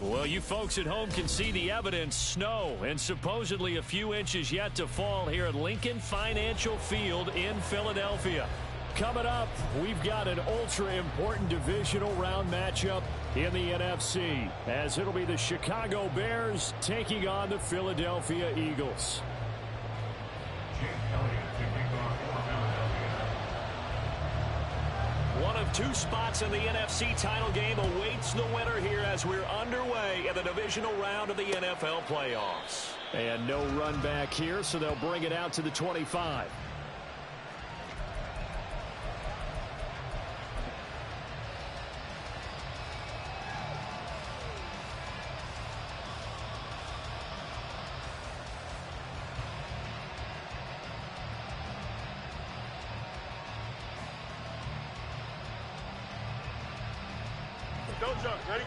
Well, you folks at home can see the evidence. Snow and supposedly a few inches yet to fall here at Lincoln Financial Field in Philadelphia. Coming up, we've got an ultra-important divisional round matchup in the NFC, as it'll be the Chicago Bears taking on the Philadelphia Eagles. One of two spots in the NFC title game awaits the winner here as we're underway in the divisional round of the NFL playoffs. And no run back here, so they'll bring it out to the 25. Don't jump. Ready?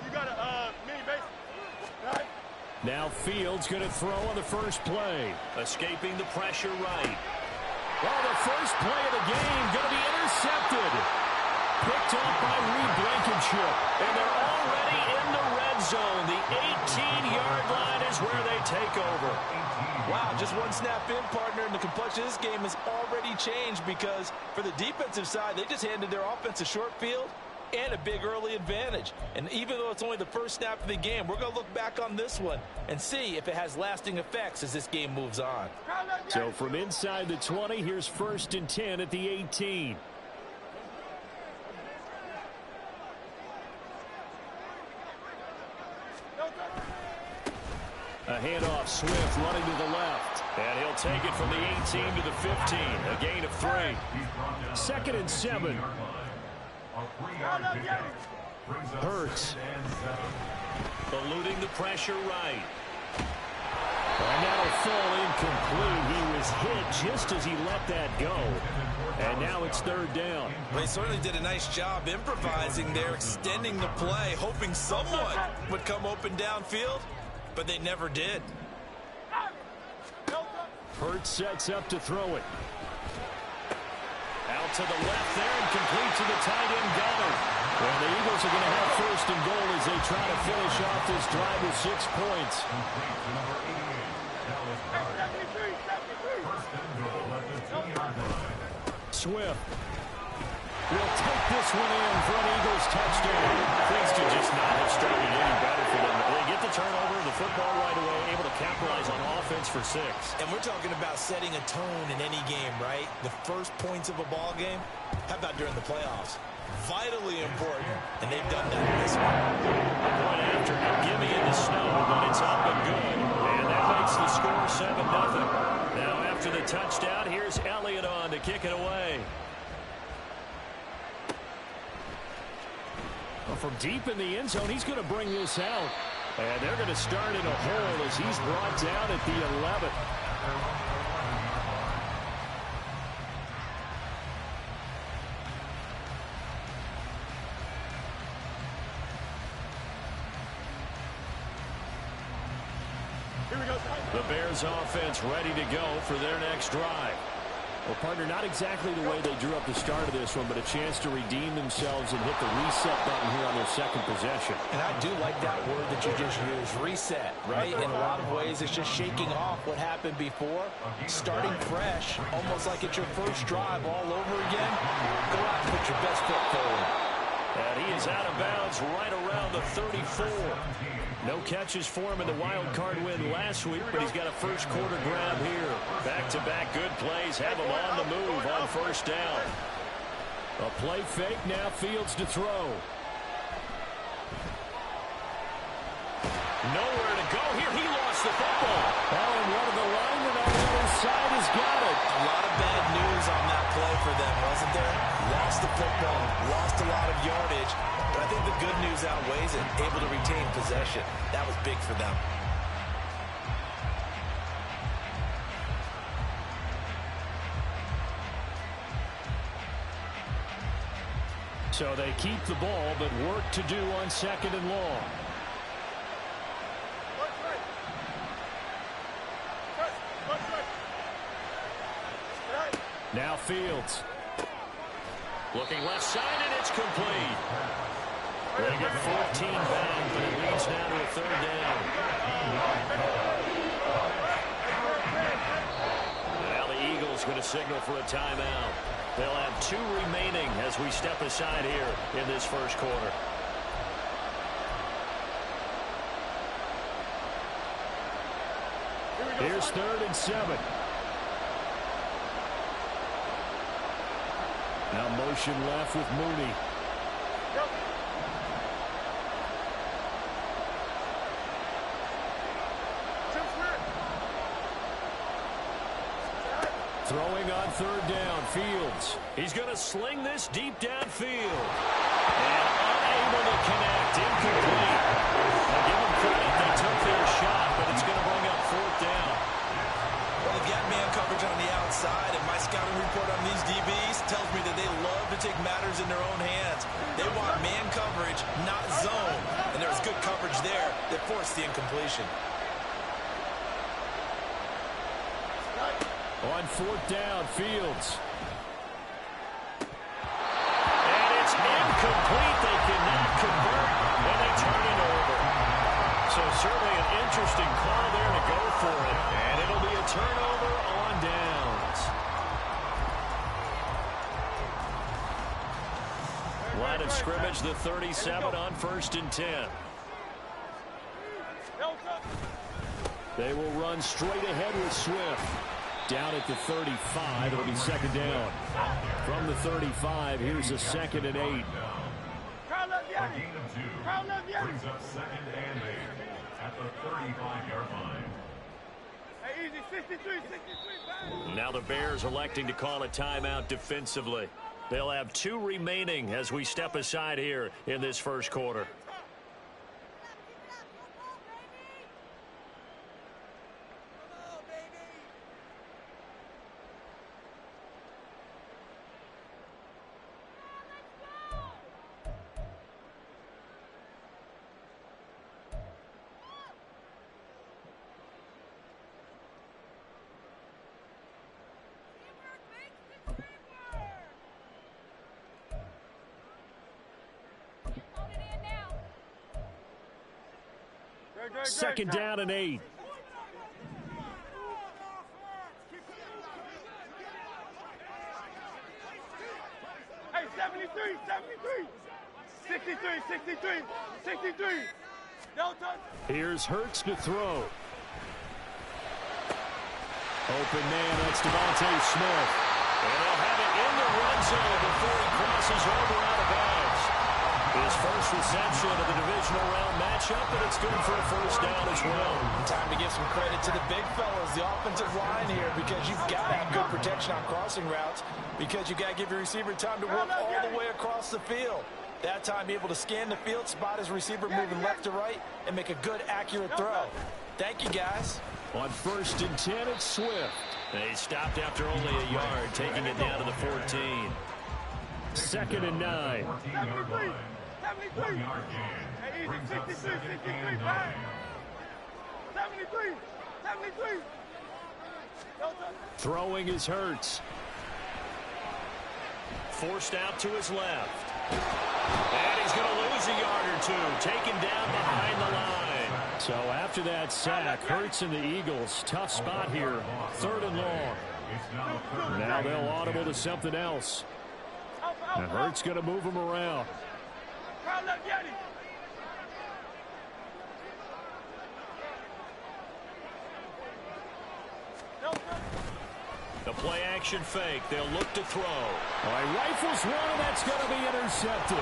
You got a mini base. Right. Now Fields going to throw on the first play. Escaping the pressure right. Well, the first play of the game going to be intercepted. Picked up by Reed Blankenship. And they're already in the red zone. The 18-yard line is where they take over. Wow, just one snap in, partner, and the complexion of this game has already changed because for the defensive side, they just handed their offense a short field and a big early advantage. And even though it's only the first snap of the game, we're going to look back on this one and see if it has lasting effects as this game moves on. So from inside the 20, here's 1st and 10 at the 18. A handoff, Swift running to the left. And he'll take it from the 18 to the 15. A gain of 3. 2nd and 7. Hurts. Eluding the pressure right. And that'll fall incomplete. He was hit just as he let that go. And now it's 3rd down. They certainly did a nice job improvising there, extending the play, hoping someone would come open downfield. But they never did. Hurts sets up to throw it. Out to the left there and complete to the tight end Goddard. And the Eagles are going to have 1st and goal as they try to finish off this drive with 6 points. Swift will take this one in for an Eagles touchdown. Things could just not have started any better for them. They get the turnover, the football right away, able to capitalize on offense for 6. And we're talking about setting a tone in any game, right? The first points of a ball game. How about during the playoffs? Vitally important, and they've done that in this one. Point after, no gimme in the snow, but it's up and good. And that makes the score 7-0. Now after the touchdown, here's Elliott on to kick it away. From deep in the end zone, he's going to bring this out. And they're going to start in a hole as he's brought down at the 11. Here we go. The Bears offense ready to go for their next drive. Well, partner, not exactly the way they drew up the start of this one, but a chance to redeem themselves and hit the reset button here on their 2nd possession. And I do like that word that you just used, reset, right? In a lot of ways, it's just shaking off what happened before, starting fresh, almost like it's your first drive all over again. Go out and put your best foot forward. And he is out of bounds right around the 34. No catches for him in the wild card win last week, but he's got a first quarter grab here. Back-to-back good plays have him on the move on 1st down. A play fake, now Fields to throw. Nowhere to go here. He lost the football. Oh, and one of the linemen on the other side has got it. A lot of bad news on that play for them, wasn't there? Lost the football, lost a lot of yardage. But I think the good news outweighs it. Able to retain possession. That was big for them. So they keep the ball, but work to do on 2nd and long. Now Fields. Looking left side, and it's complete. They get 14 back, but it leads now to a third down. Now the Eagles going to signal for a timeout. They'll have 2 remaining as we step aside here in this first quarter. Here's 3rd and 7. Now motion left with Mooney. Throwing on 3rd down, Fields. He's going to sling this deep downfield. And unable to connect, incomplete. Now give them credit, they took their shot, but it's going to bring up 4th down. Well, they've got man coverage on the outside, and my scouting report on these DBs tells me that they love to take matters in their own hands. They want man coverage, not zone. And there was good coverage there that forced the incompletion. On 4th down, Fields. And it's incomplete. They cannot convert, and they turn it over. So certainly an interesting call there to go for it. And it'll be a turnover on downs. Line of scrimmage, the 37 on 1st and 10. They will run straight ahead with Swift. Down at the 35, it'll be 2nd down. From the 35, here's a 2nd and 8. A gain of 2 brings up 2nd and 8 at the 35-yard line. Hey, easy, 63. Now the Bears electing to call a timeout defensively. They'll have 2 remaining as we step aside here in this first quarter. Second down and 8. Hey, 73, 63. Don't touch. Here's Hurts to throw. Open man, that's Devontae Smith. And they'll have it in the red zone before he crosses over out of bounds. His first reception of the divisional round matchup, and it's good for a first down as well. Time to give some credit to the big fellas, the offensive line here, because you've got to have good protection on crossing routes, because you've got to give your receiver time to work all the way across the field. That time, be able to scan the field, spot his receiver moving left to right, and make a good, accurate throw. Thank you, guys. On 1st and 10, it's Swift. They stopped after only a yard, taking it down to the 14. 2nd and 9. 73. Hey, easy, 63, 5. 73. Don't touch. Throwing is Hurts. Forced out to his left. And he's going to lose a yard or 2, taken down behind the line. So after that sack, Hurts and the Eagles, tough spot here, 3rd and long. Now they'll audible to something else. And Hurts going to move him around. The play action fake. They'll look to throw. All right, rifles one, and that's going to be intercepted.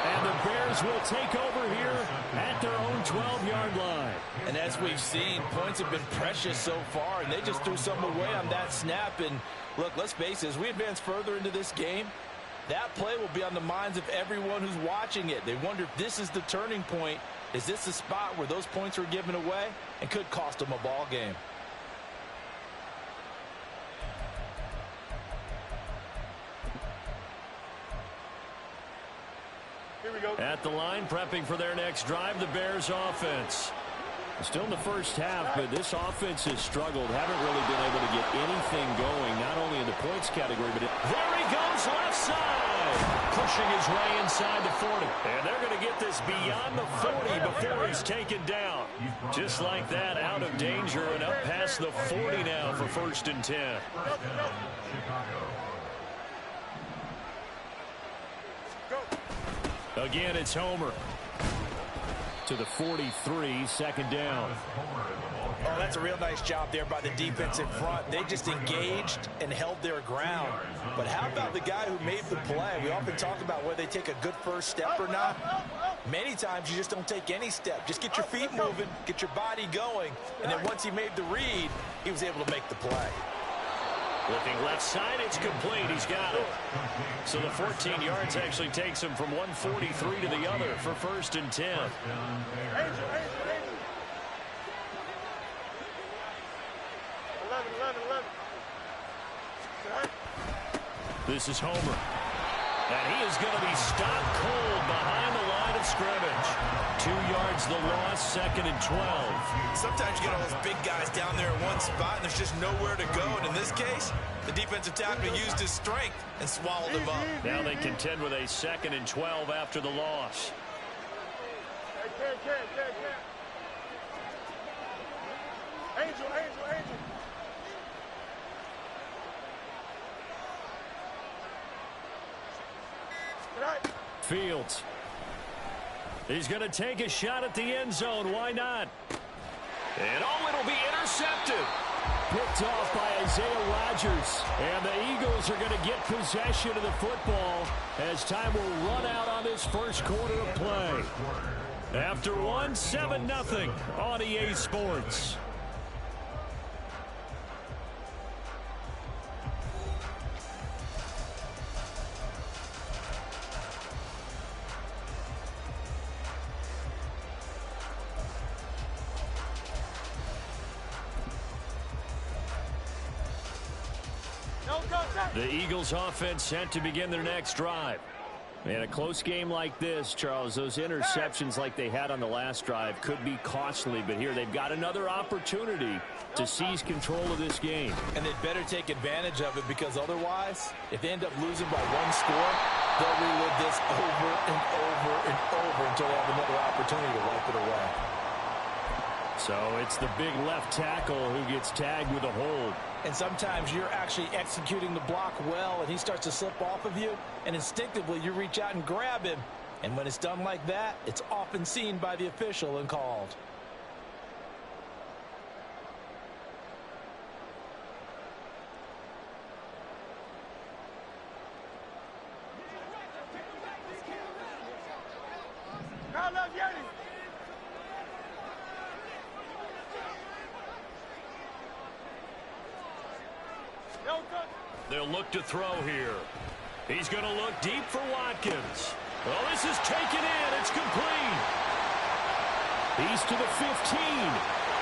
And the Bears will take over here at their own 12-yard line. And as we've seen, points have been precious so far, and they just threw something away on that snap. And look, let's face it, as we advance further into this game, that play will be on the minds of everyone who's watching it. They wonder if this is the turning point. Is this the spot where those points were given away and could cost them a ball game? At the line, prepping for their next drive, the Bears offense. Still in the first half, but this offense has struggled. Haven't really been able to get anything going, not only in the points category, but there he goes left side. Pushing his way inside the 40. And they're going to get this beyond the 40 before he's taken down. Just like that, out of danger and up past the 40 now for 1st and 10. Again, it's Homer. To the 43, 2nd down. Oh, that's a real nice job there by the defense in front. They just engaged and held their ground. But how about the guy who made the play? We often talk about whether they take a good first step or not. Many times you just don't take any step. Just get your feet moving, get your body going, and then once he made the read, he was able to make the play. Looking left side, it's complete. He's got it. So the 14 yards actually takes him from 143 to the other for 1st and 10. This is Homer. And he is going to be stopped cold behind the line of scrimmage. 2 yards the loss, 2nd and 12. Sometimes you get all those big guys down there in one spot, and there's just nowhere to go. And in this case, the defensive tackle used his strength and swallowed him up. Now they contend with a 2nd and 12 after the loss. Angel. Fields. He's going to take a shot at the end zone. Why not? And it'll be intercepted. Picked off by Isaiah Rodgers. And the Eagles are going to get possession of the football as time will run out on this first quarter of play. After 7-0 on EA Sports. The Eagles offense set to begin their next drive. In a close game like this, Charles, those interceptions like they had on the last drive could be costly, but here they've got another opportunity to seize control of this game. And they'd better take advantage of it, because otherwise, if they end up losing by 1 score, they'll relive this over and over and over until they have another opportunity to wipe it away. So it's the big left tackle who gets tagged with a hold. And sometimes you're actually executing the block well, and he starts to slip off of you, and instinctively you reach out and grab him. And when it's done like that, it's often seen by the official and called. They'll look to throw here. He's going to look deep for Watkins. Well, this is taken in. It's complete. He's to the 15.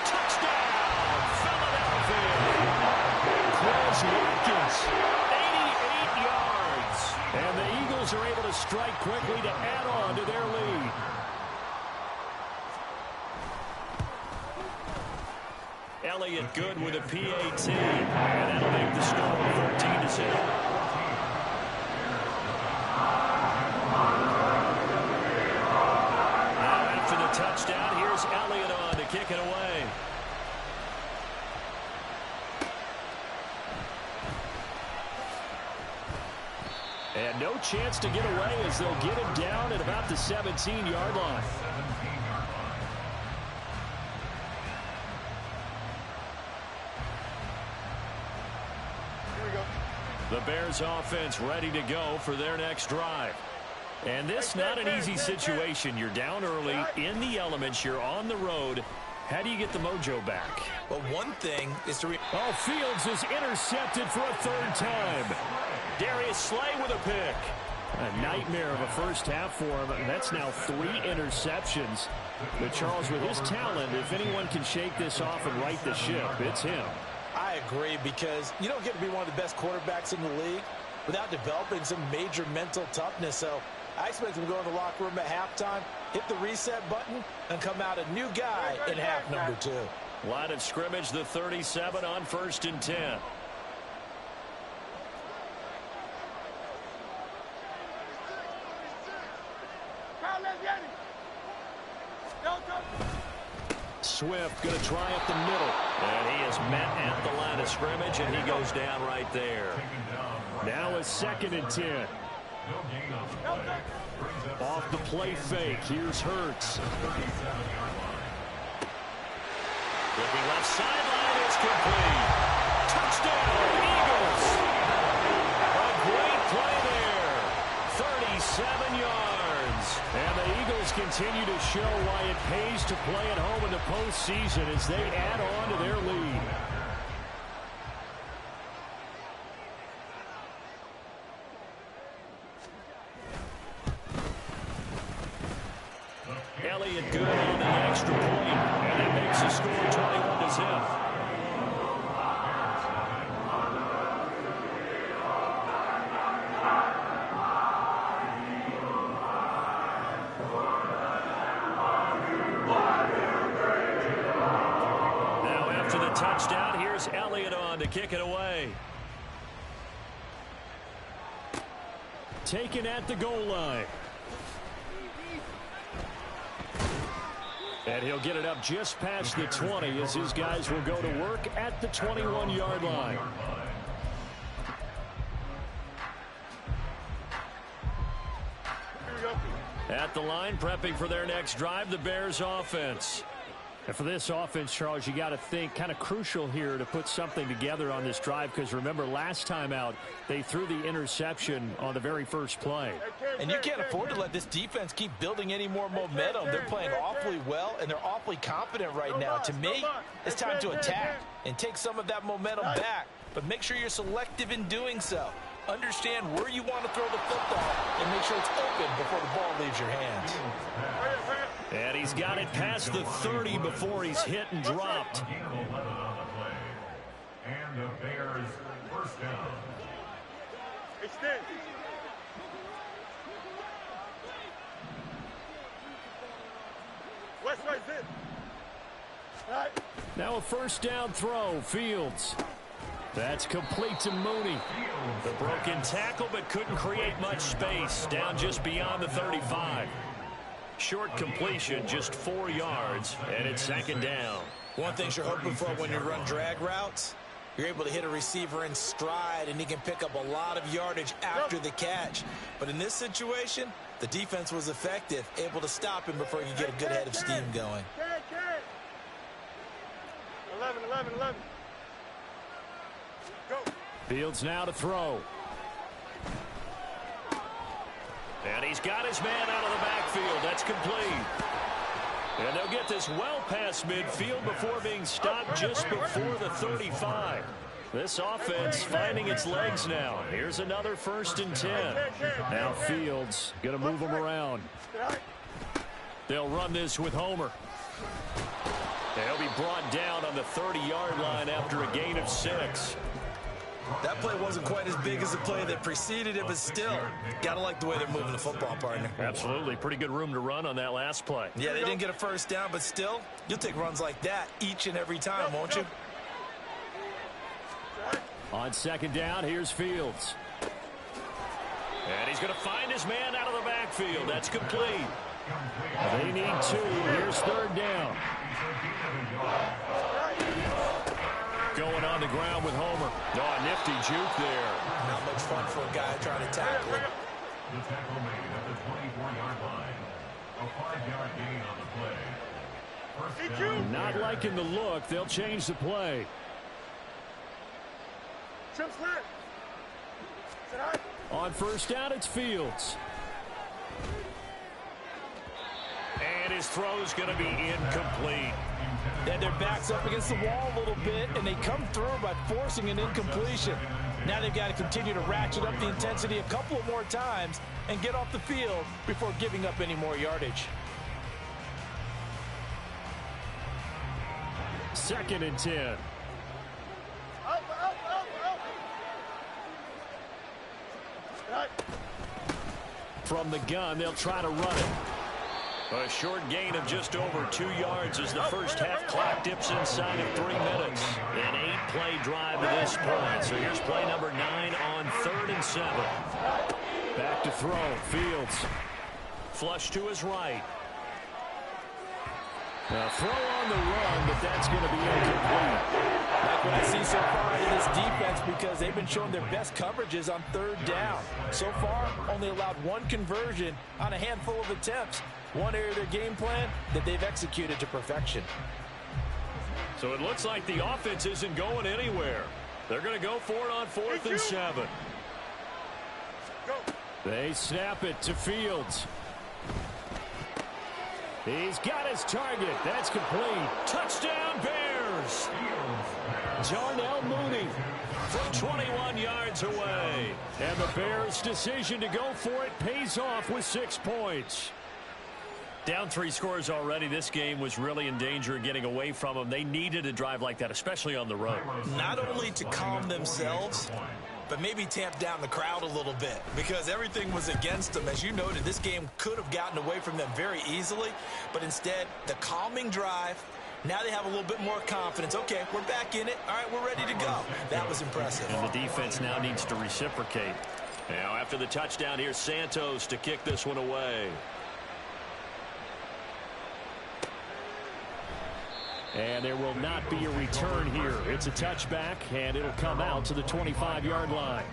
Touchdown, Philadelphia. Chris Watkins, 88 yards. And the Eagles are able to strike quickly to add on to their lead. Elliott good with a PAT. And that'll make the score 14-6. Now after the touchdown, here's Elliott on to kick it away. And no chance to get away as they'll get him down at about the 17-yard line. The Bears offense ready to go for their next drive. And this not an easy situation. You're down early, in the elements, you're on the road. How do you get the mojo back? Well, one thing is to... Fields is intercepted for a 3rd time. Darius Slay with a pick. A nightmare of a first half for him. That's now 3 interceptions. But Charles, with his talent, if anyone can shake this off and right the ship, it's him. I agree, because you don't get to be one of the best quarterbacks in the league without developing some major mental toughness. So I expect him to go in the locker room at halftime hit the reset button, and come out a new guy in half number 2. Line of scrimmage, the 37 on 1st and 10. Swift going to try up the middle. And he is met at the line of scrimmage, and he goes down right there. Now a 2nd and 10. Off the play fake. Here's Hurts. Looking left sideline. It's complete. Touchdown, Eagles. A great play there. 37 yards. And the Eagles continue to show why it pays to play at home in the postseason as they add on to their lead. Elliott good on the extra point, and it makes the score 21-0. Touchdown. Here's Elliott on to kick it away. Taken at the goal line. And he'll get it up just past the 20 as his guys will go to work at the 21-yard line. At the line, prepping for their next drive, the Bears offense. And for this offense, Charles, you got to think kind of crucial here to put something together on this drive because remember last time out they threw the interception on the very first play. And you can't afford to let this defense keep building any more momentum. They're playing awfully well and they're awfully confident right now. To me, it's time to attack and take some of that momentum back. But make sure you're selective in doing so. Understand where you want to throw the football and make sure it's open before the ball leaves your hands. And he's got it past the 30 before he's hit and dropped. And the Bears first down. Extend. West right in. Right. Now a first down throw, Fields. That's complete to Mooney. The broken tackle, but couldn't create much space. Down just beyond the 35. Short completion, just 4 yards, and it's 2nd down. One thing you're hoping for when you run drag routes, you're able to hit a receiver in stride, and he can pick up a lot of yardage after the catch. But in this situation, the defense was effective, able to stop him before he could get a good head of steam going. 11. Go. Fields now to throw. And he's got his man out of the backfield. That's complete. And they'll get this well past midfield before being stopped just before the 35. This offense finding its legs now. Here's another 1st and 10. Now Fields going to move them around. They'll run this with Homer. They'll be brought down on the 30-yard line after a gain of 6. That play wasn't quite as big as the play that preceded it, but still, gotta like the way they're moving the football, partner. Absolutely. Pretty good room to run on that last play. Yeah, they didn't get a first down, but still, you'll take runs like that each and every time, won't you? On 2nd down, here's Fields. And he's going to find his man out of the backfield. That's complete. They need 2. Here's 3rd down. Going on the ground with Homer. Oh, a nifty juke there. Not much fun for a guy trying to tackle him. The tackle made at the 24-yard line. A 5-yard gain on the play. First down. Not liking the look. They'll change the play. On 1st down, it's Fields. And his throw's going to be incomplete. And their back's up against the wall a little bit, and they come through by forcing an incompletion. Now they've got to continue to ratchet up the intensity a couple of more times and get off the field before giving up any more yardage. 2nd and 10. From the gun, they'll try to run it. A short gain of just over 2 yards as the first half clock dips inside of 3 minutes. An 8-play drive to this point. So here's play number 9 on 3rd and 7. Back to throw. Fields. Flush to his right. A throw on the run, but that's going to be incomplete. Like what I see so far in this defense, because they've been showing their best coverages on 3rd down. So far, only allowed 1 conversion on a handful of attempts. One area of their game plan that they've executed to perfection. So it looks like the offense isn't going anywhere. They're going to go for it on 4th and 7. They snap it to Fields. He's got his target. That's complete. Touchdown, Bears. Darnell Mooney from 21 yards away. And the Bears' decision to go for it pays off with 6 points. Down 3 scores already. This game was really in danger of getting away from them. They needed a drive like that, especially on the road. Not only to calm themselves, but maybe tamp down the crowd a little bit, because everything was against them. As you noted, this game could have gotten away from them very easily, but instead, the calming drive, now they have a little bit more confidence. Okay, we're back in it. All right, we're ready to go. That was impressive. And the defense now needs to reciprocate. Now, after the touchdown, here's Santos to kick this one away. And there will not be a return here. It's a touchback, and it'll come out to the 25-yard line.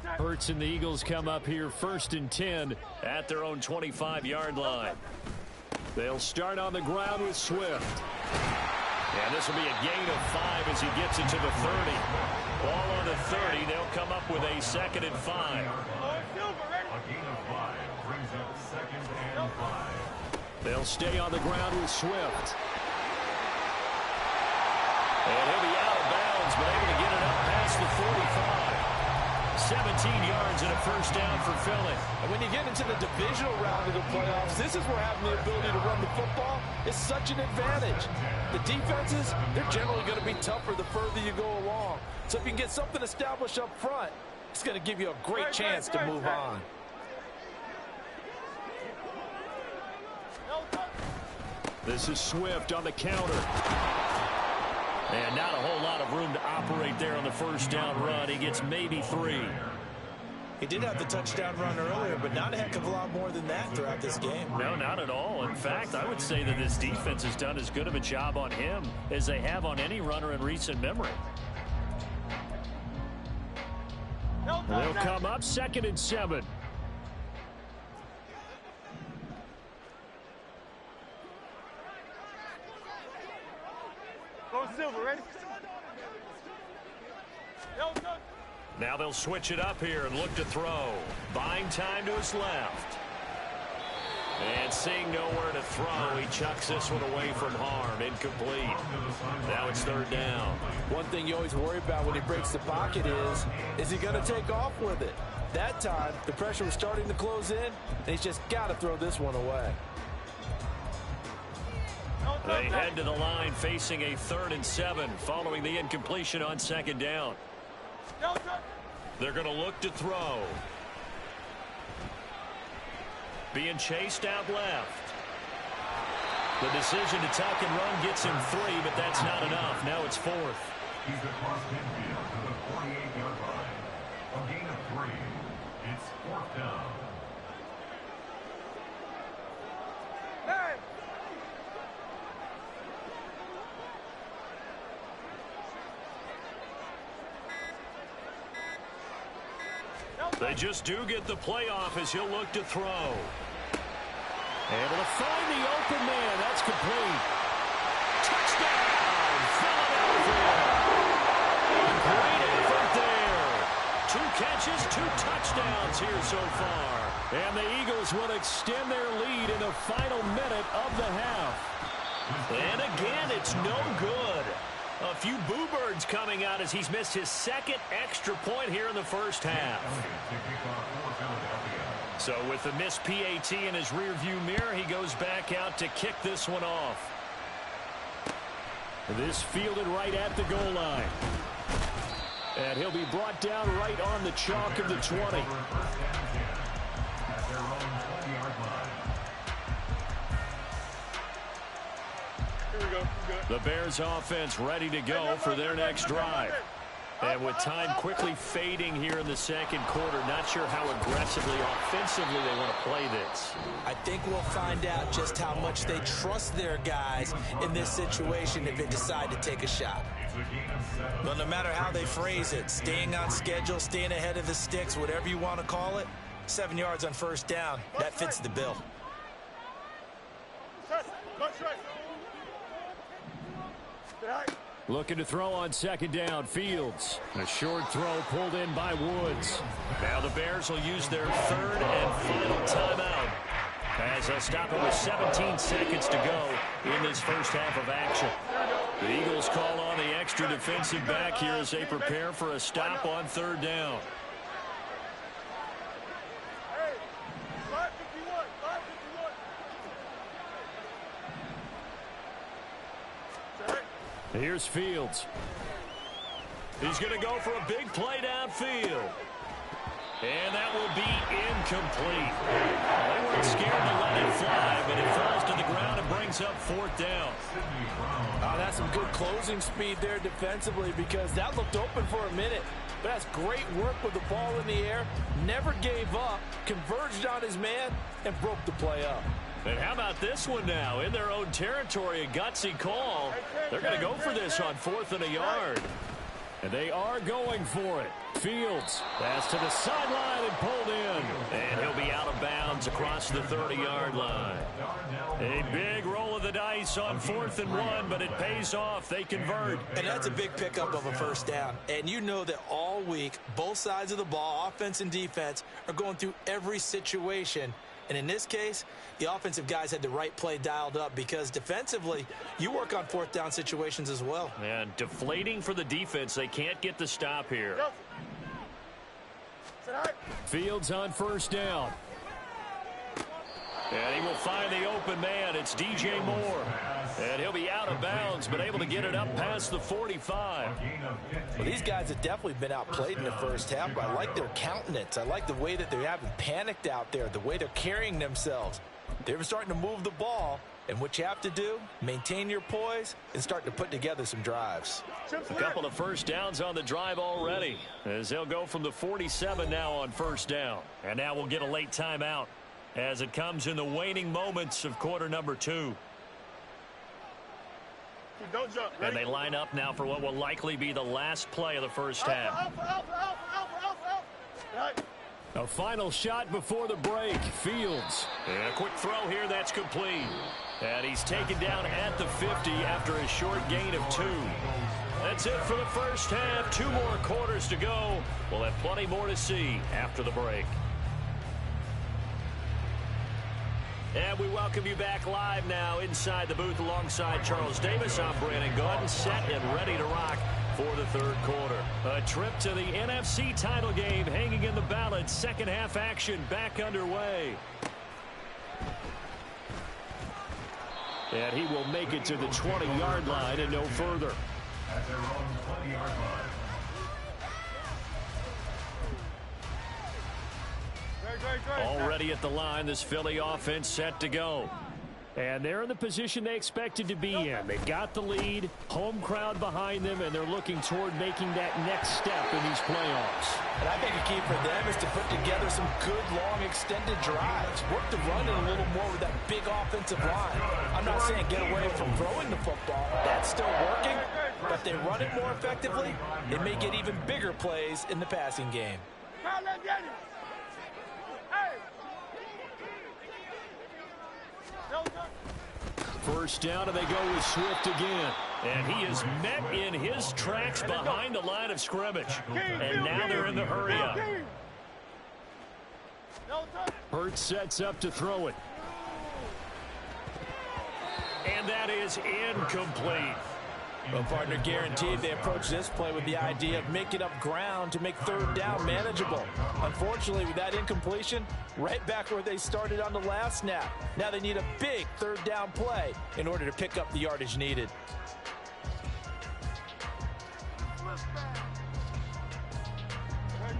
Hurts and the Eagles come up here 1st and 10 at their own 25-yard line. They'll start on the ground with Swift. And this will be a gain of 5 as he gets it to the 30. Ball on the 30. They'll come up with a 2nd and 5. They'll stay on the ground with Swift. And he'll be out of bounds, but able to get it up past the 45. 17 yards and a 1st down for Philly. And when you get into the divisional round of the playoffs, this is where having the ability to run the football is such an advantage. The defenses, they're generally going to be tougher the further you go along. So if you can get something established up front, it's going to give you a great chance to move on. This is Swift on the counter. And not a whole lot of room to operate there on the 1st down run. He gets maybe 3. He did have the touchdown run earlier, but not a heck of a lot more than that throughout this game. No, not at all. In fact, I would say that this defense has done as good of a job on him as they have on any runner in recent memory. They'll come up 2nd and 7. Go Silver, ready? Now they'll switch it up here and look to throw. Buying time to his left. And seeing nowhere to throw, he chucks this one away from harm. Incomplete. Now it's 3rd down. One thing you always worry about when he breaks the pocket is he going to take off with it? That time, the pressure was starting to close in, and he's just got to throw this one away. They head to the line facing a 3rd and 7 following the incompletion on 2nd down. They're going to look to throw. Being chased out left. The decision to tuck and run gets him 3, but that's not enough. Now it's 4th. He's across midfield to the 48-yard line. A gain of 3. It's 4th down. They just do get the playoff as he'll look to throw. Able to find the open man. That's complete. Touchdown, Philadelphia. Great effort there. 2 catches, 2 touchdowns here so far. And the Eagles will extend their lead in the final minute of the half. And again, it's no good. A few boo birds coming out as he's missed his 2nd extra point here in the 1st half. So with the missed PAT in his rearview mirror, he goes back out to kick this one off. This fielded right at the goal line. And he'll be brought down right on the chalk of the 20. The Bears offense ready to go for their next drive. And with time quickly fading here in the second quarter, not sure how aggressively, offensively they want to play this. I think we'll find out just how much they trust their guys in this situation if they decide to take a shot. But no matter how they phrase it, staying on schedule, staying ahead of the sticks, whatever you want to call it, 7 yards on first down, that fits the bill. Looking to throw on second down, Fields. A short throw pulled in by Woods. Now the Bears will use their third and final timeout as they'll stop it with 17 seconds to go in this first half of action. The Eagles call on the extra defensive back here as they prepare for a stop on third down. Here's Fields. He's going to go for a big play downfield. And that will be incomplete. They weren't scared to let it fly, but it falls to the ground and brings up fourth down. Oh, that's some good closing speed there defensively because that looked open for a minute. But that's great work with the ball in the air. Never gave up, converged on his man, and broke the play up. And how about this one now? In their own territory, a gutsy call. They're going to go for this on 4th and a yard. And they are going for it. Fields pass to the sideline and pulled in. And he'll be out of bounds across the 30-yard line. A big roll of the dice on 4th and 1, but it pays off. They convert. And that's a big pickup of a first down. And you know that all week, both sides of the ball, offense and defense, are going through every situation. And in this case, the offensive guys had the right play dialed up because defensively, you work on fourth down situations as well. And deflating for the defense. They can't get the stop here. Fields on first down. And he will find the open man. It's DJ Moore. And he'll be out of bounds, but able to get it up past the 45. Well, these guys have definitely been outplayed in the first half, but I like their countenance. I like the way that they haven't panicked out there, the way they're carrying themselves. They're starting to move the ball, and what you have to do, maintain your poise and start to put together some drives. A couple of first downs on the drive already, as they'll go from the 47 now on first down. And now we'll get a late timeout as it comes in the waning moments of quarter number 2. Don't jump. And they line up now for what will likely be the last play of the first half. A final shot before the break. Fields. And a quick throw here that's complete. And he's taken down at the 50 after a short gain of 2. That's it for the first half. 2 more quarters to go. We'll have plenty more to see after the break. And we welcome you back live now inside the booth alongside Charles Davis. I'm Brandon Gordon, set and ready to rock for the third quarter. A trip to the NFC title game hanging in the balance. Second half action back underway. And he will make it to the 20-yard line and no further. At their own 20-yard line. Already at the line, this Philly offense set to go. And they're in the position they expected to be in. They've got the lead, home crowd behind them, and they're looking toward making that next step in these playoffs. And I think a key for them is to put together some good, long, extended drives. Work the run in a little more with that big offensive line. I'm not saying get away from throwing the football. That's still working. But if they run it more effectively, they may get even bigger plays in the passing game. First down, and they go with Swift again. And he is met in his tracks behind the line of scrimmage. And now they're in the hurry-up. Hurts sets up to throw it. And that is incomplete. Well, partner, guaranteed they approach this play with the idea of making up ground to make third down manageable. Unfortunately, with that incompletion, right back where they started on the last snap. Now they need a big third down play in order to pick up the yardage needed.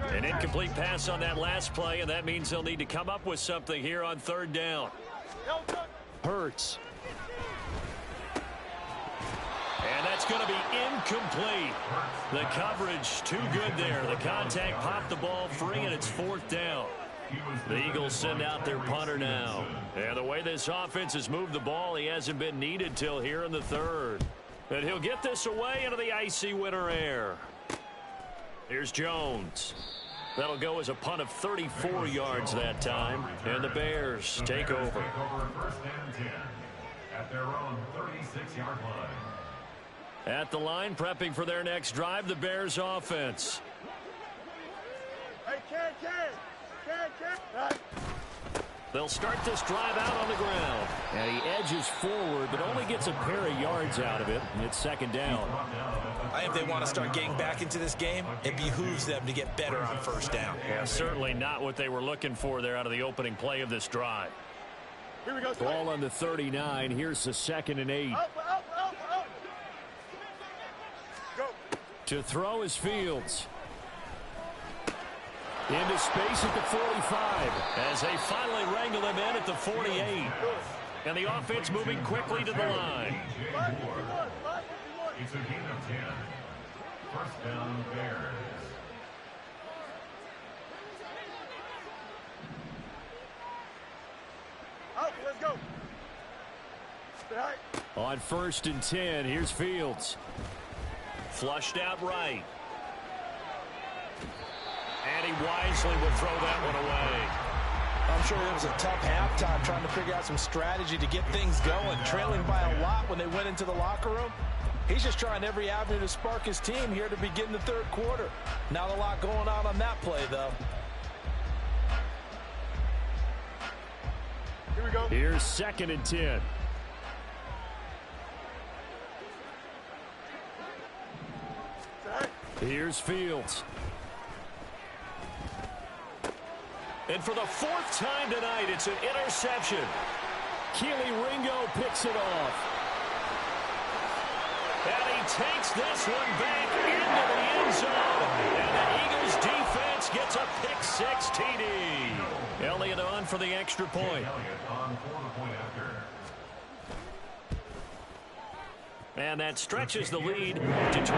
An incomplete pass on that last play, and that means they'll need to come up with something here on third down. Hurts. And that's going to be incomplete. The coverage too good there. The contact popped the ball free, and it's fourth down. The Eagles send out their punter now. And the way this offense has moved the ball, he hasn't been needed till here in the third. And he'll get this away into the icy winter air. Here's Jones. That'll go as a punt of 34 yards that time. And the Bears take over. First and 10 at their own 36-yard line. At the line, prepping for their next drive, the Bears offense. Hey, Ken. They'll start this drive out on the ground. And he edges forward, but only gets a pair of yards out of it. And it's second down. I think they want to start getting back into this game. It behooves them to get better on first down. Yeah, certainly not what they were looking for there out of the opening play of this drive. Here we go. Ball on the 39. Here's the 2nd and 8. Up. Go. To throw is Fields. Into space at the 45 as they finally wrangle him in at the 48. And the offense moving quickly to the line. It's a gain of 10. First down, Bears. Out, let's go. On 1st and 10, here's Fields. Flushed out right. And he wisely will throw that one away. I'm sure it was a tough halftime trying to figure out some strategy to get things going. Trailing by a lot when they went into the locker room. He's just trying every avenue to spark his team here to begin the third quarter. Not a lot going on that play, though. Here we go. Here's 2nd and 10. Here's Fields. And for the 4th time tonight, it's an interception. Keely Ringo picks it off. And he takes this one back into the end zone. And the Eagles defense gets a pick-6 TD. Elliott on for the extra point. Elliott on for the point after. And that stretches the lead to 27.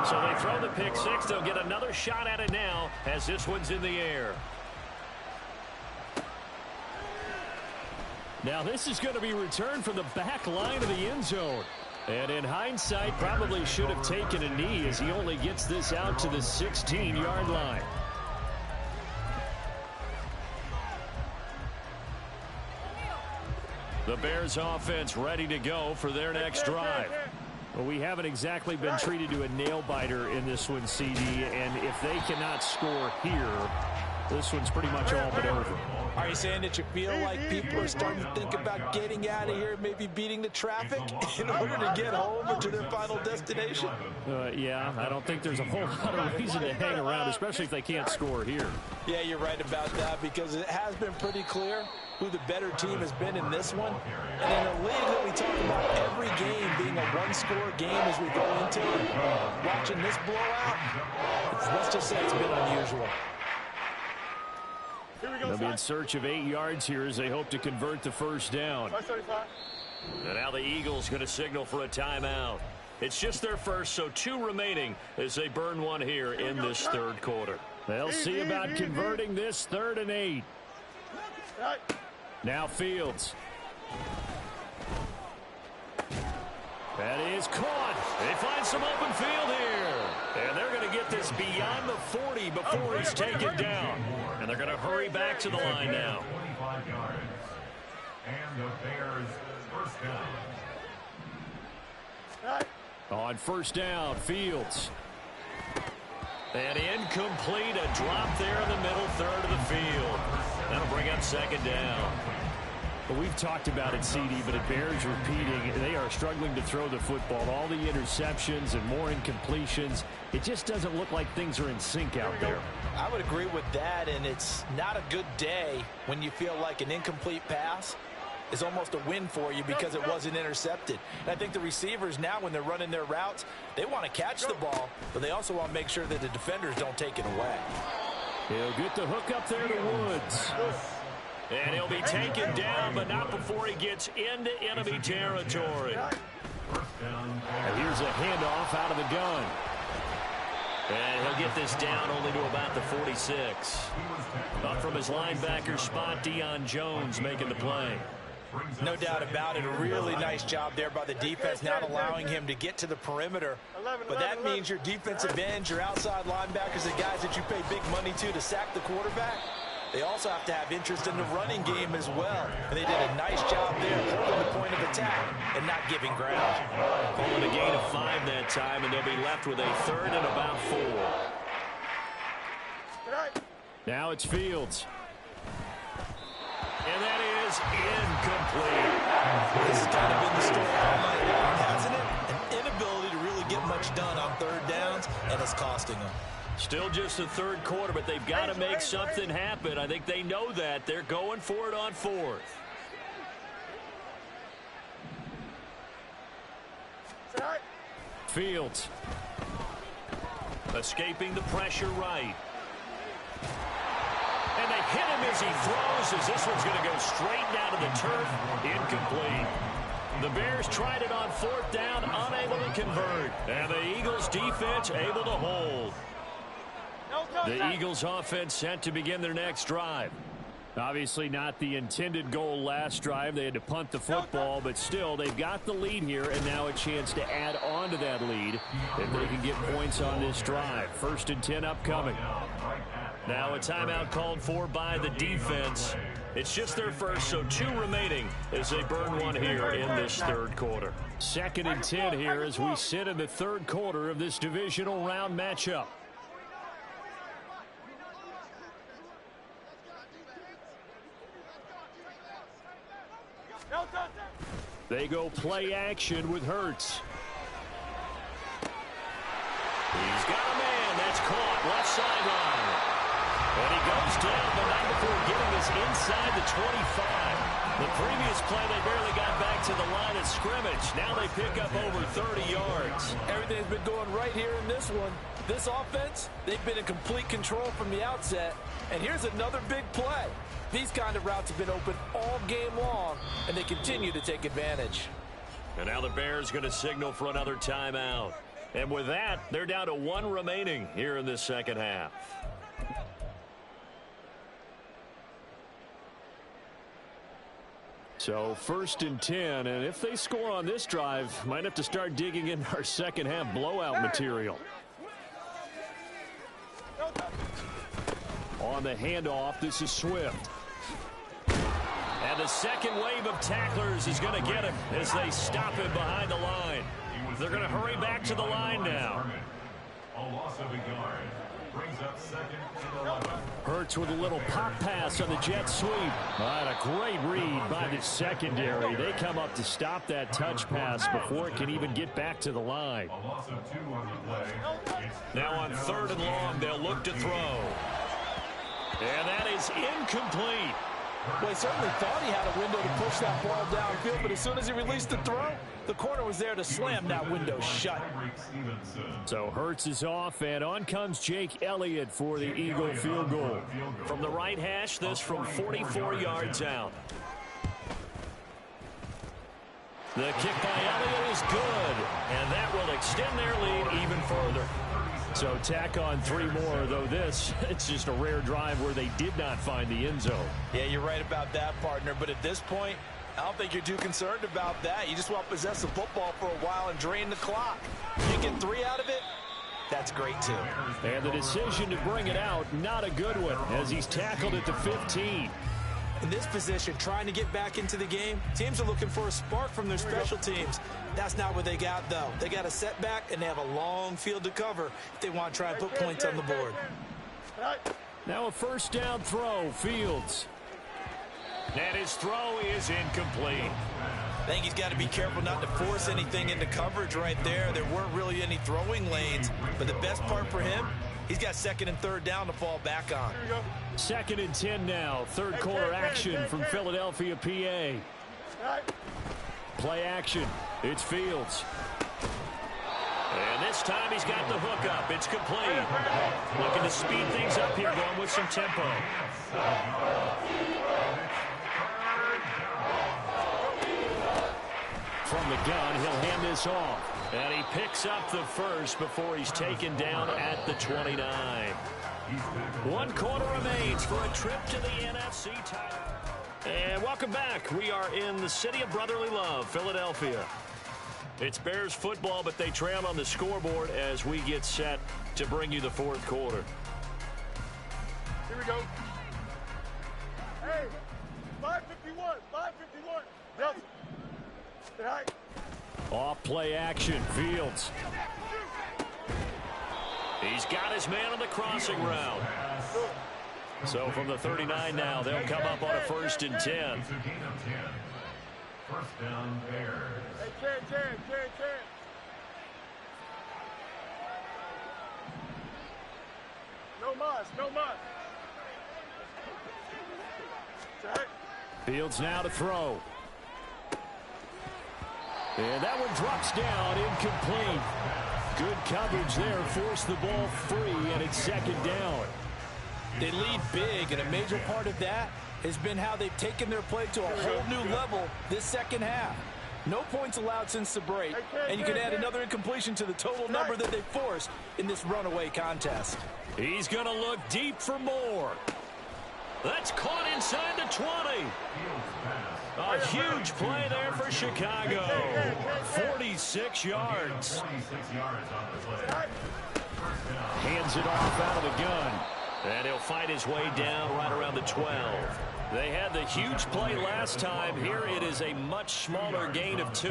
So they throw the pick-6. They'll get another shot at it now as this one's in the air. Now this is going to be returned from the back line of the end zone. And in hindsight, probably should have taken a knee as he only gets this out to the 16-yard line. The Bears offense ready to go for their next drive. Well, we haven't exactly been treated to a nail-biter in this one, CD, and if they cannot score here, this one's pretty much all but over. Are you saying that you feel like people are starting to think about getting out of here, maybe beating the traffic in order to get home or to their final destination? Yeah, I don't think there's a whole lot of reason to hang around, especially if they can't score here. Yeah, you're right about that because it has been pretty clear who the better team has been in this one. And in a league that we talk about every game being a one-score game as we go into it, watching this blowout, let's just say it's been unusual. They'll be in search of 8 yards here as they hope to convert the first down. And now the Eagles going to signal for a timeout. It's just their first, so 2 remaining as they burn one here in this third quarter. They'll see about converting this 3rd and 8. Now Fields. That is caught. They find some open field here. And they're going to get this beyond the 40 before he's taken down. And they're going to hurry back to the line now. 25 yards. And the Bears first down. On first down, Fields. And incomplete, a drop there in the middle third of the field. That'll bring up second down. Well, we've talked about it, CD, but it bears repeating. They are struggling to throw the football. All the interceptions and more incompletions. It just doesn't look like things are in sync out there. I would agree with that, and it's not a good day when you feel like an incomplete pass is almost a win for you because it wasn't intercepted. And I think the receivers now, when they're running their routes, they want to catch the ball, but they also want to make sure that the defenders don't take it away. He'll get the hook up there to Woods. And he'll be taken down, but not before he gets into enemy territory. And here's a handoff out of the gun. And he'll get this down only to about the 46. Up from his linebacker spot, Deion Jones making the play. No doubt about it. A really nice job there by the defense, not allowing him to get to the perimeter. But that means your defensive ends, your outside linebackers, the guys that you pay big money to sack the quarterback, they also have to have interest in the running game as well. And they did a nice job there, holding the point of attack and not giving ground. Calling a gain of 5 that time, and they'll be left with a 3rd and about 4. Now it's Fields. And that is incomplete. This has kind of been the story all night long, hasn't it? An inability to really get much done on 3rd downs, and it's costing them. Still just the 3rd quarter, but they've got to make something happen. I think they know that. They're going for it on 4th. Fields. Escaping the pressure right. And they hit him as he throws, as this one's going to go straight down to the turf. Incomplete. The Bears tried it on 4th down, unable to convert. And the Eagles defense able to hold. The Eagles offense set to begin their next drive. Obviously not the intended goal last drive. They had to punt the football, but still they've got the lead here, and now a chance to add on to that lead if they can get points on this drive. 1st and 10 upcoming. Now a timeout called for by the defense. It's just their first, so 2 remaining as they burn one here in this 3rd quarter. 2nd and 10 here as we sit in the 3rd quarter of this divisional round matchup. They go play action with Hurts. He's got a man. That's caught. Left sideline. And he goes down, but not before getting us inside the 25. The previous play, they barely got back to the line of scrimmage. Now they pick up over 30 yards. Everything's been going right here in this one. This offense, they've been in complete control from the outset. And here's another big play. These kind of routes have been open all game long, and they continue to take advantage. And now the Bears going to signal for another timeout. And with that, they're down to 1 remaining here in this 2nd half. So 1st and 10, and if they score on this drive, might have to start digging in our 2nd half blowout material. On the handoff, this is Swift. And the 2nd wave of tacklers is going to get him as they stop him behind the line. They're going to hurry back to the line now. A loss of a yard. Brings up 2nd and 11. Hurts with a little pop pass on the jet sweep. And a great read by the secondary. They come up to stop that touch pass before it can even get back to the line. A loss of 2 on the play. Now on 3rd and long, they'll look to throw. And that is incomplete. Well, he certainly thought he had a window to push that ball downfield, but as soon as he released the throw, the corner was there to slam that window shut. So Hurts is off, and on comes Jake Elliott for the Eagle field goal. From the right hash, this from 44 yards out. The kick by Elliott is good, and that will extend their lead even further. So tack on 3 more, though this, it's just a rare drive where they did not find the end zone. Yeah, you're right about that, partner. But at this point, I don't think you're too concerned about that. You just want to possess the football for a while and drain the clock. You get 3 out of it, that's great, too. And the decision to bring it out, not a good one, as he's tackled at the 15. In this position, trying to get back into the game, teams are looking for a spark from their special teams. That's not what they got, though. They got a setback, and they have a long field to cover if they want to try and put points on the board. Now a 1st down throw, Fields. And his throw is incomplete. I think he's got to be careful not to force anything into coverage right there. There weren't really any throwing lanes, but the best part for him, he's got second and third down to fall back on. Second and 10 now. Third quarter action from Philadelphia, PA. Play action. It's Fields. And this time he's got the hook up. It's complete. Looking to speed things up here, going with some tempo. From the gun, he'll hand this off. And he picks up the first before he's taken down at the 29. 1 quarter remains for a trip to the NFC title. And welcome back. We are in the city of brotherly love, Philadelphia. It's Bears football, but they trail on the scoreboard as we get set to bring you the fourth quarter. Here we go. Hey, 551, 551. Delta. Stay high. Off play action, Fields. He's got his man on the crossing route. So from the 39 now, they'll come up on a 1st and 10. First down, Bears. Hey, Ken. No mas. Fields now to throw. And that one drops down, incomplete. Good coverage there, forced the ball free, and it's second down. They lead big, and a major part of that has been how they've taken their play to a whole new level this second half. No points allowed since the break, and you can add another incompletion to the total number that they forced in this runaway contest. He's going to look deep for more. That's caught inside the 20. A huge play there for Chicago. 46 yards. Hands it off out of the gun. And he'll fight his way down right around the 12. They had the huge play last time. Here it is a much smaller gain of 2.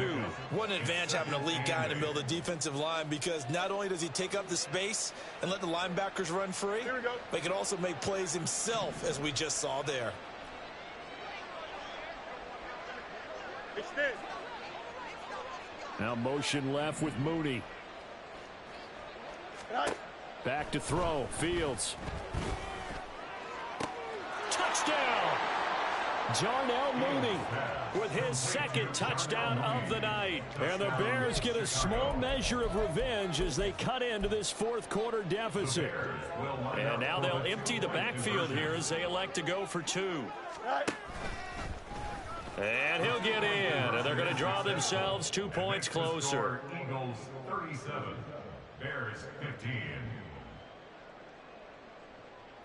What an advantage having a lead guy in the middle of the defensive line, because not only does he take up the space and let the linebackers run free, but he can also make plays himself, as we just saw there. Extend. Now motion left with Mooney. Back to throw. Fields. Touchdown! Darnell Mooney with his second touchdown of the night. And the Bears get a small measure of revenge as they cut into this fourth quarter deficit. And now they'll empty the backfield here as they elect to go for 2. And he'll get in, and they're going to draw themselves 2 points closer. Eagles 37, Bears 15.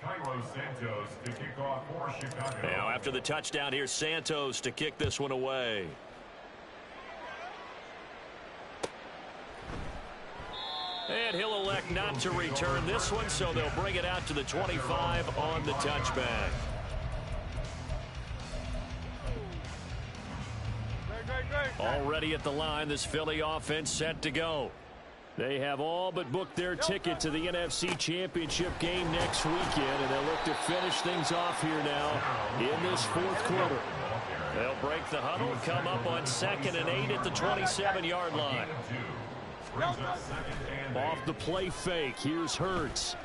Cairo Santos to kick off for Chicago. Now after the touchdown, here's Santos to kick this one away. And he'll elect not to return this one, so they'll bring it out to the 25 on the touchback. Already at the line, this Philly offense set to go. They have all but booked their ticket to the NFC Championship game next weekend, and they'll look to finish things off here now in this fourth quarter. They'll break the huddle, come up on 2nd and 8 at the 27-yard line. Off the play fake, here's Hurts.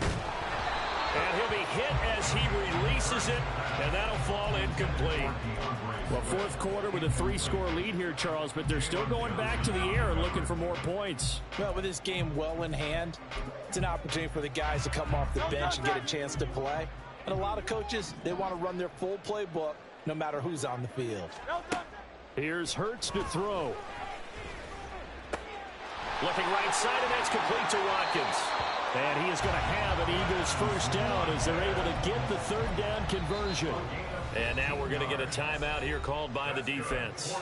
And he'll be hit as he releases it, and that'll fall incomplete. Well, fourth quarter with a 3-score lead here, Charles, but they're still going back to the air and looking for more points. Well, with this game well in hand, it's an opportunity for the guys to come off the bench and get a chance to play. And a lot of coaches, they want to run their full playbook no matter who's on the field. Here's Hurts to throw. Looking right side, and that's complete to Watkins. And he is going to have an Eagles first down as they're able to get the third down conversion. And now we're going to get a timeout here called by the defense.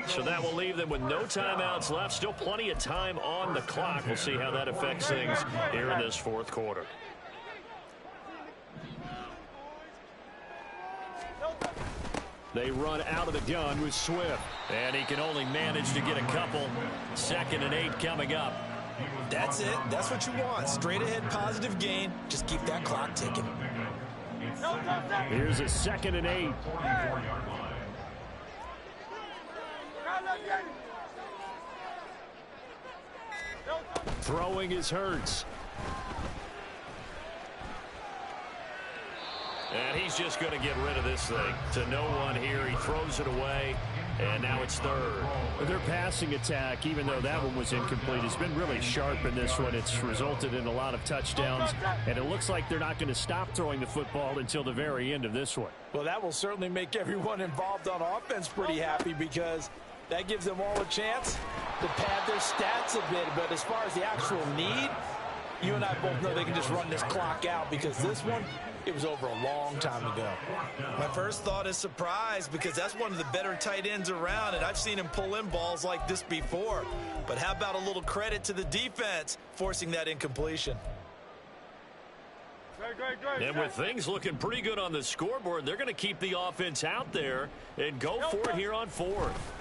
So that will leave them with no timeouts left. Still plenty of time on the clock. We'll see how that affects things here in this fourth quarter. They run out of the gun with Swift. And he can only manage to get a couple. 2nd and 8 coming up. That's it. That's what you want. Straight ahead positive gain. Just keep that clock ticking. Here's a 2nd and 8. Throwing is Hurts. And he's just going to get rid of this thing. To no one here. He throws it away. And now it's third. Their passing attack, even though that one was incomplete, has been really sharp in this one. It's resulted in a lot of touchdowns. And it looks like they're not going to stop throwing the football until the very end of this one. Well, that will certainly make everyone involved on offense pretty happy because that gives them all a chance to pad their stats a bit. But as far as the actual need, you and I both know they can just run this clock out because this one, it was over a long time ago. My first thought is surprise because that's one of the better tight ends around, and I've seen him pull in balls like this before. But how about a little credit to the defense forcing that incompletion? And with things looking pretty good on the scoreboard, they're going to keep the offense out there and go for it here on fourth.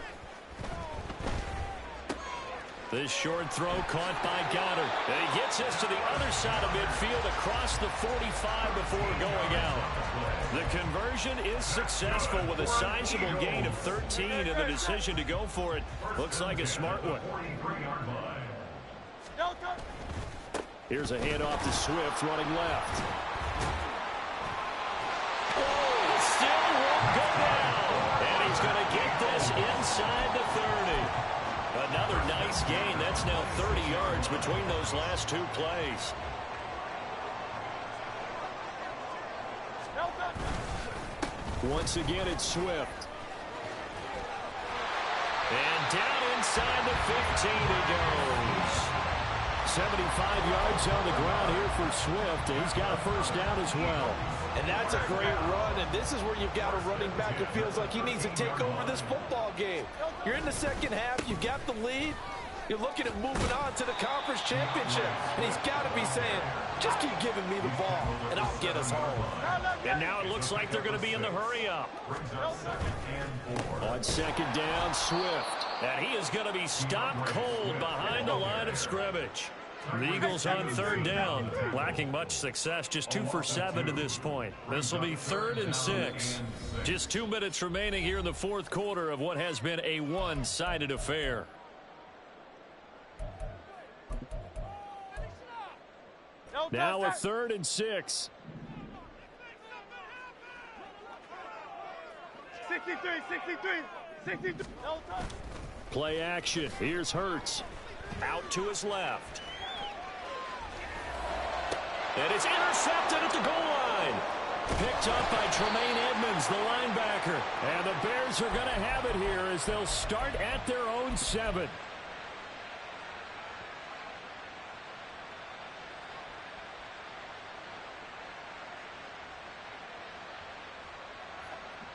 This short throw caught by Goddard. And he gets this to the other side of midfield across the 45 before going out. The conversion is successful with a sizable gain of 13, and the decision to go for it looks like a smart one. Here's a handoff to Swift running left. Oh, still won't go down. And he's going to get this inside the 30. Another nice gain. That's now 30 yards between those last two plays. Once again, it's Swift. And down inside the 15 he goes. 75 yards on the ground here for Swift, and he's got a first down as well. And that's a great run, and this is where you've got a running back who feels like he needs to take over this football game. You're in the second half, you've got the lead, you're looking at moving on to the conference championship, and he's got to be saying, just keep giving me the ball, and I'll get us home. And now it looks like they're going to be in the hurry-up. On second down, Swift. And he is going to be stopped cold behind the line of scrimmage. The Eagles on third down, lacking much success, just 2 for 7 to this point. This will be 3rd and 6. Just 2 minutes remaining here in the fourth quarter of what has been a one-sided affair. Now a 3rd and 6. 63. Play action. Here's Hurts. Out to his left. And it's intercepted at the goal line. Picked up by Tremaine Edmonds, the linebacker. And the Bears are going to have it here as they'll start at their own 7.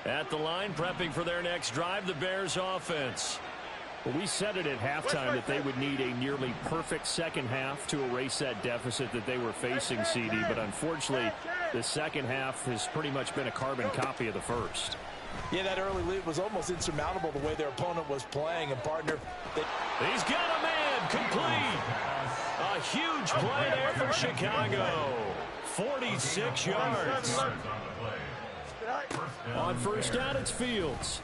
At the line, prepping for their next drive, the Bears offense. Well, we said it at halftime that they would need a nearly perfect second half to erase that deficit that they were facing, CD. But unfortunately, the second half has pretty much been a carbon copy of the first. Yeah, that early lead was almost insurmountable the way their opponent was playing. And, partner, he's got a man complete. A huge play there for Chicago. 46 yards. On first down, it's Fields.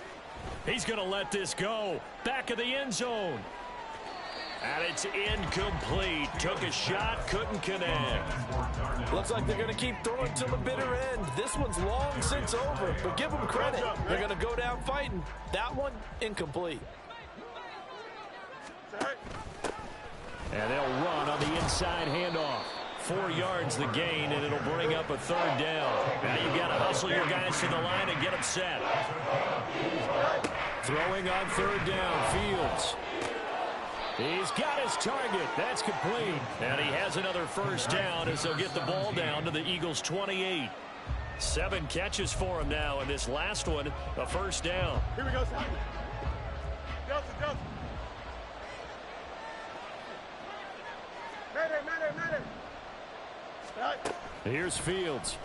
He's going to let this go. Back of the end zone. And it's incomplete. Took a shot, couldn't connect. Looks like they're going to keep throwing till the bitter end. This one's long since over, but give them credit. They're going to go down fighting. That one, incomplete. And they'll run on the inside handoff. 4 yards the gain, and it'll bring up a third down. Now you've got to hustle your guys to the line and get them set. Throwing on third down, Fields. He's got his target. That's complete. And he has another first down as they'll get the ball down to the Eagles' 28. 7 catches for him now, and this last one, a first down. Here we go, Sam. Delta. Mayday. Here's Fields.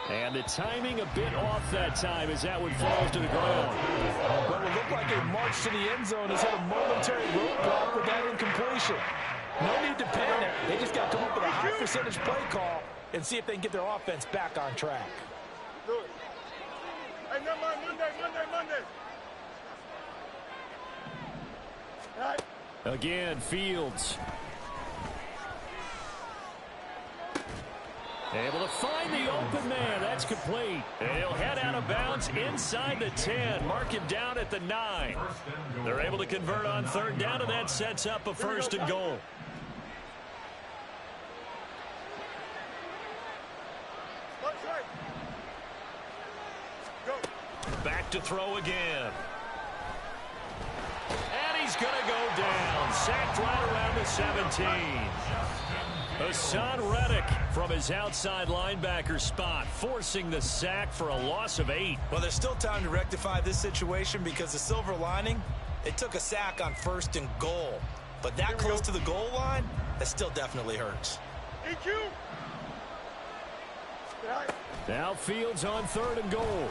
And the timing a bit off that time as that one falls to the ground. What would look like a march to the end zone has hit a momentary roadblock with that incompletion. No need to panic. They just got to come up with a high percentage play call and see if they can get their offense back on track. Hey, Monday. Again, Fields. Able to find the open man. That's complete. And he'll head out of bounds inside the 10. Mark him down at the 9. They're able to convert on third down, and that sets up a first and goal. Back to throw again. And he's going to go down. Sacked right around the 17. Hassan Reddick from his outside linebacker spot, forcing the sack for a loss of 8. Well, there's still time to rectify this situation because the silver lining, it took a sack on first and goal. But that close to the goal line, that still definitely hurts. EQ. Now Fields on third and goal.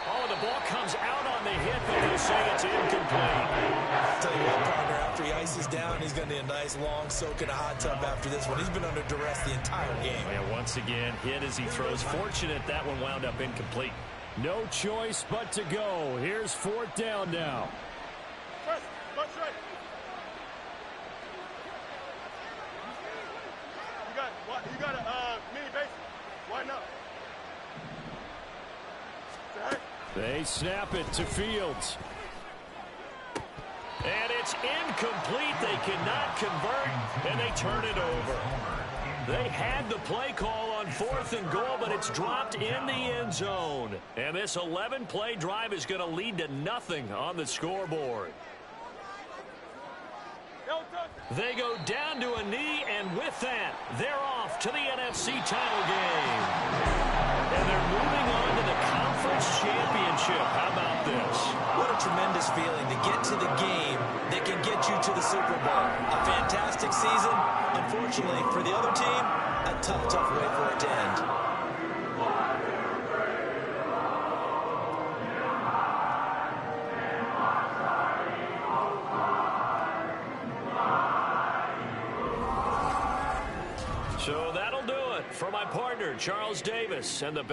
Oh, the ball comes out on the hit, but they say it's incomplete. I'll tell you what, partner, after he ices down, he's going to need a nice long soak in a hot tub after this one. He's been under duress the entire game. Yeah, once again, hit as he throws. Fortunate that one wound up incomplete. No choice but to go. Here's fourth down now. You got a mini base. Why not? They snap it to Fields. And it's incomplete. They cannot convert, and they turn it over. They had the play call on fourth and goal, but it's dropped in the end zone. And this 11-play drive is going to lead to nothing on the scoreboard. They go down to a knee, and with that, they're off to the NFC title game. And they're moving on to the conference championship. How about this? What a tremendous feeling to get to the game that can get you to the Super Bowl. A fantastic season. Unfortunately, for the other team, a tough way for it to end. So that'll do it for my partner, Charles Davis, and the